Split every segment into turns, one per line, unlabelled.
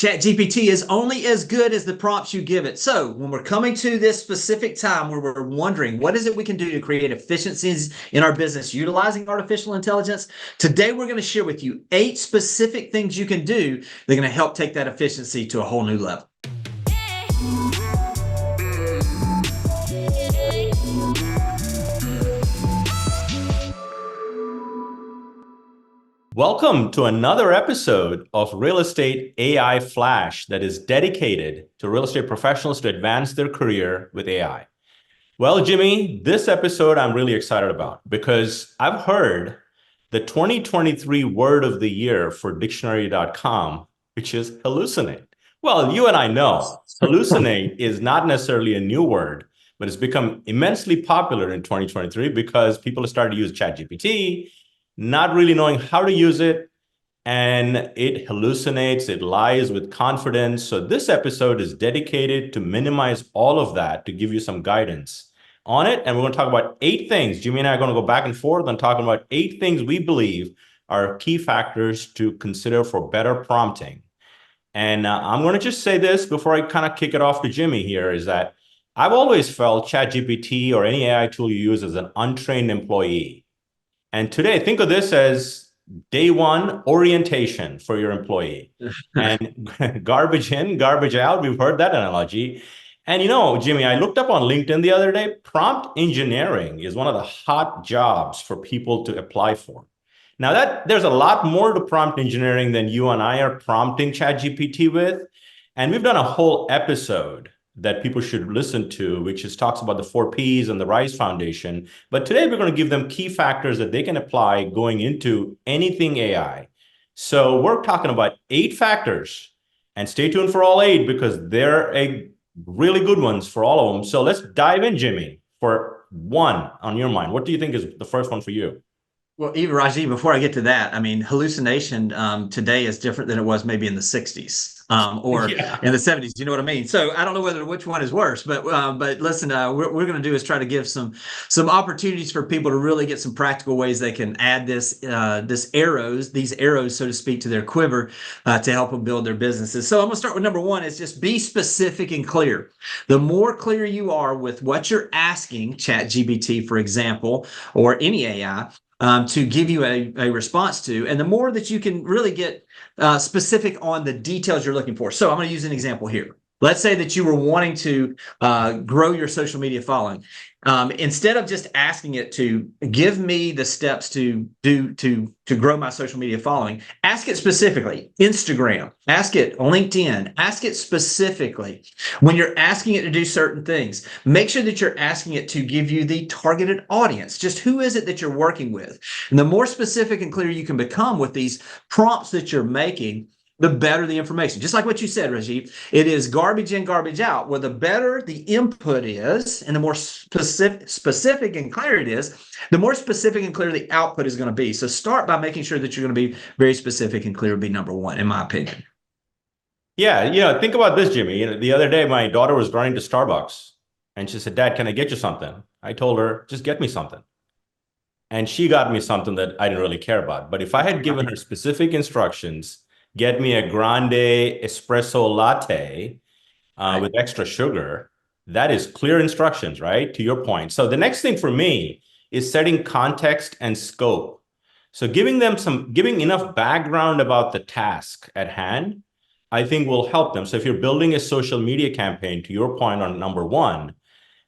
ChatGPT is only as good as the prompts you give it. So when we're coming to this specific time where we're wondering what is it we can do to create efficiencies in our business utilizing artificial intelligence, today we're going to share with you 8 specific things you can do that are going to help take that efficiency to a whole new level.
Welcome to another episode of Real Estate AI Flash that is dedicated to real estate professionals to advance their career with AI. Well, Jimmy, this episode I'm really excited about because I've heard the 2023 word of the year for dictionary.com, which is hallucinate. Well, you and I know hallucinate is not necessarily a new word, but it's become immensely popular in 2023 because people have started to use ChatGPT, not really knowing how to use it, and it hallucinates, it lies with confidence. So this episode is dedicated to minimize all of that, to give you some guidance on it. And we're going to talk about 8 things. Jimmy and I are going to go back and forth on talking about 8 things we believe are key factors to consider for better prompting. And I'm going to just say this before I kind of kick it off to Jimmy here, is that I've always felt ChatGPT or any AI tool you use as an untrained employee. And today, think of this as day one orientation for your employee. And garbage in, garbage out. We've heard that analogy. And you know, Jimmy, I looked up on LinkedIn the other day. Prompt engineering is one of the hot jobs for people to apply for. Now, there's a lot more to prompt engineering than you and I are prompting ChatGPT with. And we've done a whole episode that people should listen to, which is talks about the 4 Ps and the RISE Foundation. But today we're going to give them key factors that they can apply going into anything AI. So we're talking about 8 factors, and stay tuned for all 8 because they're really good ones for all of them. So let's dive in, Jimmy, for 1 on your mind. What do you think is the first one for you?
Well, even Rajeev, before I get to that, I mean, hallucination today is different than it was maybe in the 60s or in the 70s. You know what I mean? So I don't know which one is worse, but listen, what we're going to do is try to give some opportunities for people to really get some practical ways they can add these arrows, so to speak, to their quiver to help them build their businesses. So I'm going to start with number 1 is just be specific and clear. The more clear you are with what you're asking ChatGPT, for example, or any AI, to give you a response to, and the more that you can really get specific on the details you're looking for. So I'm going to use an example here. Let's say that you were wanting to grow your social media following. Instead of just asking it to give me the steps to grow my social media following, ask it specifically. Instagram, ask it LinkedIn, ask it specifically. When you're asking it to do certain things, make sure that you're asking it to give you the targeted audience. Just who is it that you're working with? And the more specific and clear you can become with these prompts that you're making, the better the information. Just like what you said, Rajeev, it is garbage in, garbage out. Well, the better the input is, and the more specific and clear it is, the more specific and clear the output is going to be. So start by making sure that you're going to be very specific and clear would be number 1, in my opinion.
Yeah, think about this, Jimmy. The other day, my daughter was running to Starbucks, and she said, "Dad, can I get you something?" I told her, "Just get me something." And she got me something that I didn't really care about. But if I had given her specific instructions, get me a grande espresso latte with extra sugar, that is clear instructions, right? To your point. So the next thing for me is setting context and scope. So giving enough background about the task at hand, I think will help them. So if you're building a social media campaign, to your point on number 1,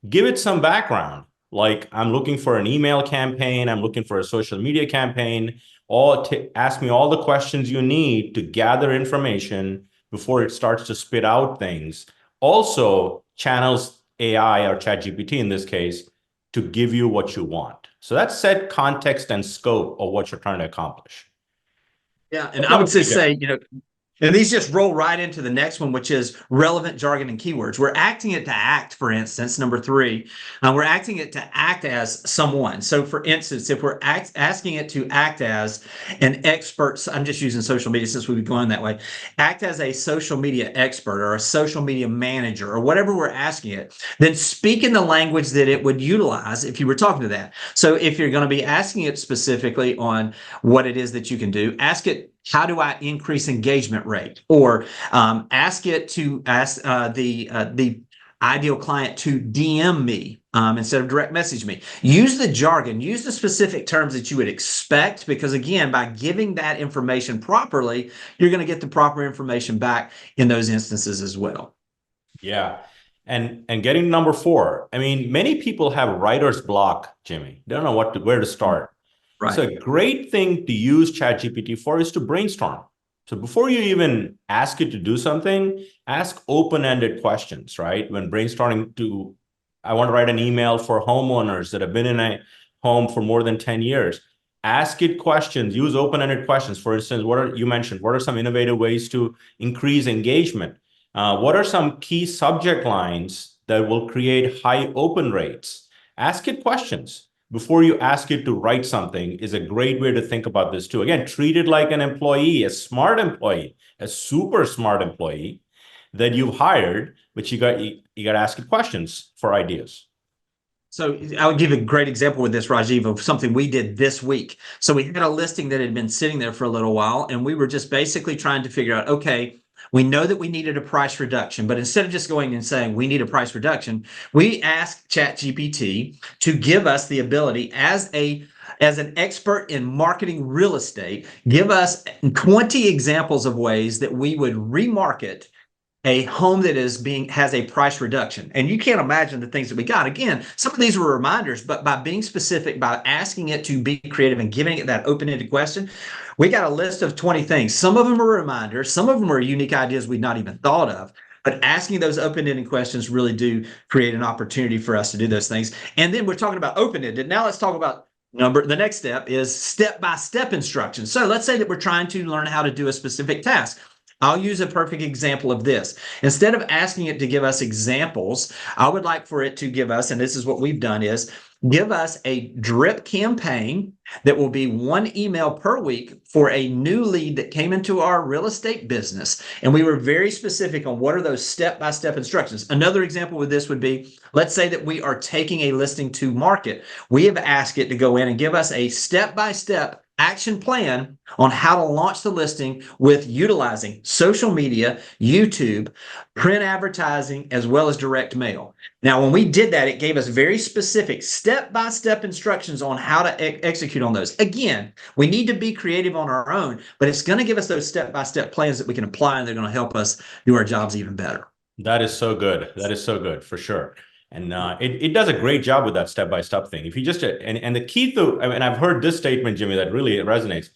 give it some background. Like, I'm looking for an email campaign, I'm looking for a social media campaign, or ask me all the questions you need to gather information before it starts to spit out things. Also, channels AI or ChatGPT in this case to give you what you want. So that's set context and scope of what you're trying to accomplish.
Yeah, and I would just say, and these just roll right into the next one, which is relevant jargon and keywords. We're acting it to act, for instance, number 3. We're acting it to act as someone. So, for instance, if we're asking it to act as an expert, I'm just using social media since we've been going that way, act as a social media expert or a social media manager or whatever we're asking it, then speak in the language that it would utilize if you were talking to that. So if you're going to be asking it specifically on what it is that you can do, ask it how do I increase engagement rate? Or ask it to ask the ideal client to DM me instead of direct message me. Use the jargon, use the specific terms that you would expect, because again, by giving that information properly, you're going to get the proper information back in those instances as well.
Yeah. And getting number 4, I mean, many people have writer's block, Jimmy. They don't know where to start.
Right.
So a great thing to use ChatGPT for is to brainstorm. So before you even ask it to do something, ask open-ended questions, right? When brainstorming I want to write an email for homeowners that have been in a home for more than 10 years. Ask it questions, use open-ended questions. For instance, what are some innovative ways to increase engagement? What are some key subject lines that will create high open rates? Ask it questions before you ask it to write something is a great way to think about this too. Again, treat it like an employee, a smart employee, a super smart employee that you've hired, but you got to ask it questions for ideas.
So I'll give a great example with this, Rajeev, of something we did this week. So we had a listing that had been sitting there for a little while, and we were just basically trying to figure out, okay, we know that we needed a price reduction, but instead of just going and saying we need a price reduction, we asked ChatGPT to give us the ability as an expert in marketing real estate, give us 20 examples of ways that we would remarket a home that has a price reduction. And you can't imagine the things that we got. Again, some of these were reminders, but by being specific, by asking it to be creative and giving it that open-ended question, we got a list of 20 things. Some of them are reminders, some of them are unique ideas we'd not even thought of. But asking those open-ended questions really do create an opportunity for us to do those things. And then we're talking about open-ended. Now let's talk about the next step is step-by-step instructions. So let's say that we're trying to learn how to do a specific task. I'll use a perfect example of this. Instead of asking it to give us examples, I would like for it to give us, and this is what we've done, is give us a drip campaign that will be 1 email per week for a new lead that came into our real estate business. And we were very specific on what are those step-by-step instructions. Another example with this would be, let's say that we are taking a listing to market. We have asked it to go in and give us a step-by-step action plan on how to launch the listing with utilizing social media, YouTube, print advertising, as well as direct mail. Now, when we did that, it gave us very specific step-by-step instructions on how to execute on those. Again, we need to be creative on our own, but it's going to give us those step-by-step plans that we can apply, and they're going to help us do our jobs even better.
That is so good. That is so good, for sure. And it does a great job with that step-by-step thing. If you just, and the key to, I mean, I've heard this statement, Jimmy, that really resonates.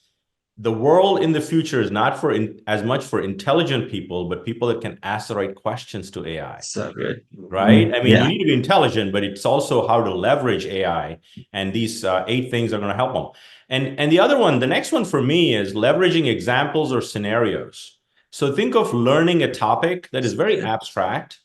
The world in the future is not as much for intelligent people, but people that can ask the right questions to AI.
So good.
Right? I mean,
Yeah.
you need to be intelligent, but it's also how to leverage AI. And these 8 things are going to help them. And the other one, the next one for me is leveraging examples or scenarios. So think of learning a topic that is very abstract.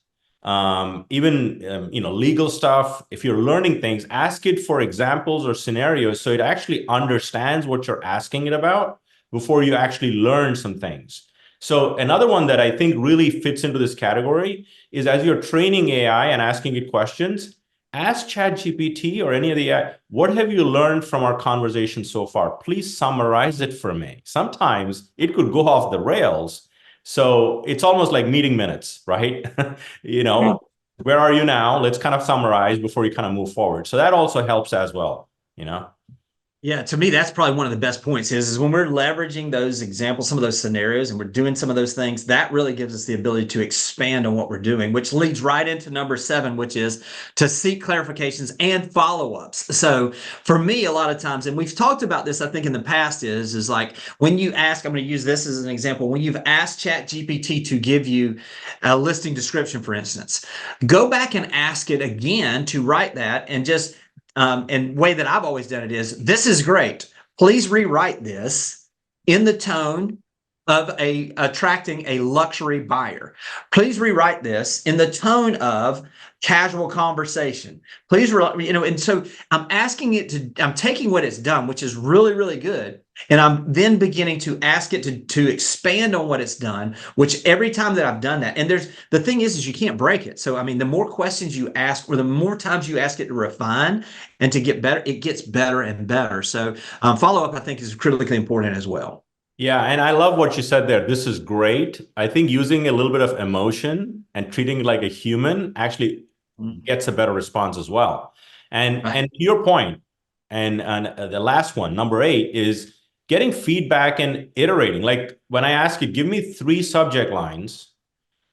Even legal stuff. If you're learning things, ask it for examples or scenarios so it actually understands what you're asking it about before you actually learn some things. So another one that I think really fits into this category is, as you're training AI and asking it questions, ask ChatGPT or any of the AI, what have you learned from our conversation so far? Please summarize it for me. Sometimes it could go off the rails. So it's almost like meeting minutes, right? Where are you now? Let's kind of summarize before you kind of move forward. So that also helps as well,
Yeah, to me, that's probably one of the best points is when we're leveraging those examples, some of those scenarios, and we're doing some of those things, that really gives us the ability to expand on what we're doing, which leads right into number 7, which is to seek clarifications and follow-ups. So for me, a lot of times, and we've talked about this, I think in the past, is like when you ask, I'm going to use this as an example, when you've asked ChatGPT to give you a listing description, for instance, go back and ask it again to write that and just and way that I've always done it is, this is great. Please rewrite this in the tone of attracting a luxury buyer. Please rewrite this in the tone of casual conversation. Please, and so I'm asking it I'm taking what it's done, which is really, really good. And I'm then beginning to ask it to expand on what it's done, which every time that I've done that, and the thing is you can't break it. So, I mean, the more questions you ask, or the more times you ask it to refine and to get better, it gets better and better. So follow-up, I think, is critically important as well.
Yeah, and I love what you said there. This is great. I think using a little bit of emotion and treating it like a human actually gets a better response as well. And to your point, and the last one, number 8, is getting feedback and iterating. Like when I ask you, give me 3 subject lines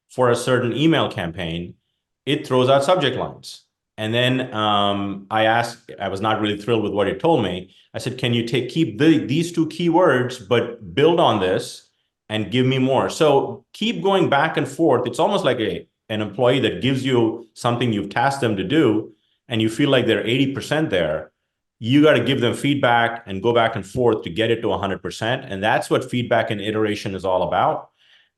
for a certain email campaign, it throws out subject lines. And then I was not really thrilled with what it told me. I said, can you keep these 2 keywords, but build on this and give me more? So keep going back and forth. It's almost like an employee that gives you something you've tasked them to do, and you feel like they're 80% there. You got to give them feedback and go back and forth to get it to 100%. And that's what feedback and iteration is all about.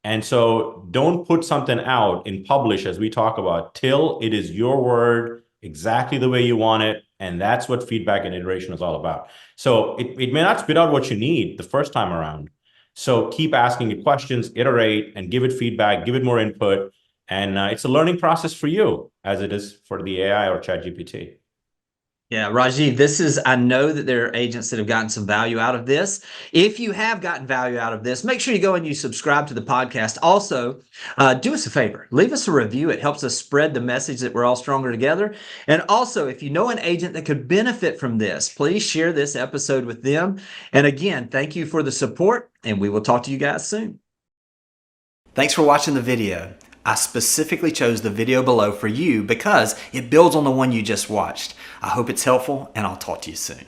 And so don't put something out in publish, as we talk about, till it is your word exactly the way you want it. And that's what feedback and iteration is all about. So it may not spit out what you need the first time around. So keep asking it questions, iterate, and give it feedback, give it more input. And it's a learning process for you, as it is for the AI or ChatGPT.
Yeah, Rajeev, I know that there are agents that have gotten some value out of this. If you have gotten value out of this, make sure you go and you subscribe to the podcast. Also, do us a favor, leave us a review. It helps us spread the message that we're all stronger together. And also, if you know an agent that could benefit from this, please share this episode with them. And again, thank you for the support, and we will talk to you guys soon. Thanks for watching the video. I specifically chose the video below for you because it builds on the one you just watched. I hope it's helpful, and I'll talk to you soon.